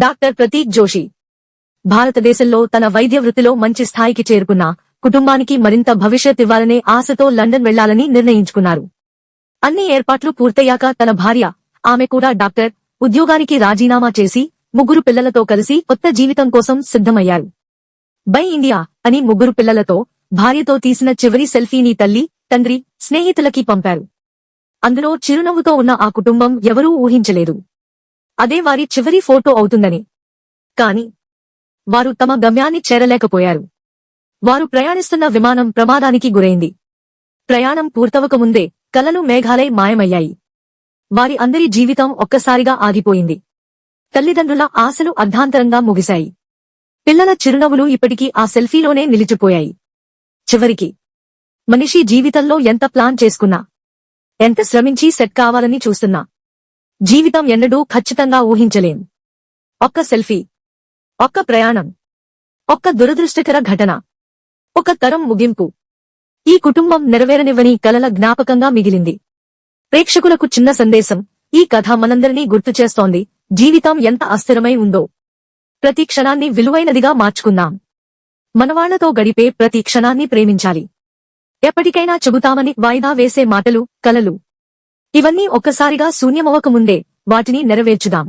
Doctor Prateek Joshi భారతదేశంలో తన వైద్య వృత్తిలో మంచి స్థాయికి చేరుకున్న కుటుంబానికి మరింత భవిష్యత్ ఇవ్వాలనే ఆశతో లండన్ వెళ్లాలని నిర్ణయించుకున్నారు. అన్ని ఏర్పాట్లు పూర్తయ్యాక తన భార్య, ఆమె కూడా డాక్టర్, ఉద్యోగానికి రాజీనామా చేసి 3 పిల్లలతో కలిసి కొత్త జీవితం కోసం సిద్ధమయ్యారు. బై ఇండియా అని 3 పిల్లలతో, భార్యతో తీసిన చివరి సెల్ఫీని తల్లి, తండ్రి, స్నేహితులకి పంపారు. అందులో చిరునవ్వుతో ఉన్న ఆ కుటుంబం ఎవరూ ఊహించలేదు అదే వారి చివరి ఫోటో అవుతుందని. కాని వారు తమ గమ్యాన్ని చేరలేకపోయారు. వారు ప్రయాణిస్తున్న విమానం ప్రమాదానికి గురైంది. ప్రయాణం పూర్తవకముందే కలలు మేఘాలై మాయమయ్యాయి. వారి అందరి జీవితం ఒక్కసారిగా ఆగిపోయింది. తల్లిదండ్రుల ఆశలు అర్ధాంతరంగా ముగిశాయి. పిల్లల చిరునవ్వులు ఇప్పటికీ ఆ సెల్ఫీలోనే నిలిచిపోయాయి. చివరికి మనిషి జీవితంలో ఎంత ప్లాన్ చేసుకున్నా, ఎంత శ్రమించి సెట్ కావాలని చూస్తున్నా, జీవితం ఎన్నడూ ఖచ్చితంగా ఊహించలేం. ఒక్క సెల్ఫీ, ఒక్క ప్రయాణం, ఒక్క దురదృష్టకర ఘటన, ఒక తరం ముగింపు. ఈ కుటుంబం నెరవేరనివ్వని కలల జ్ఞాపకంగా మిగిలింది. ప్రేక్షకులకు చిన్న సందేశం: ఈ కథ మనందరినీ గుర్తుచేస్తోంది, జీవితం ఎంత అస్థిరమై ఉందో. ప్రతి క్షణాన్ని విలువైనదిగా మార్చుకుందాం. మనవాళ్లతో గడిపే ప్రతి క్షణాన్ని ప్రేమించాలి. ఎప్పటికైనా చెబుతామని వాయిదా వేసే మాటలు, కలలు, ఇవన్నీ ఒక్కసారిగా శూన్యమవకముందే వాటిని నెరవేర్చుదాం.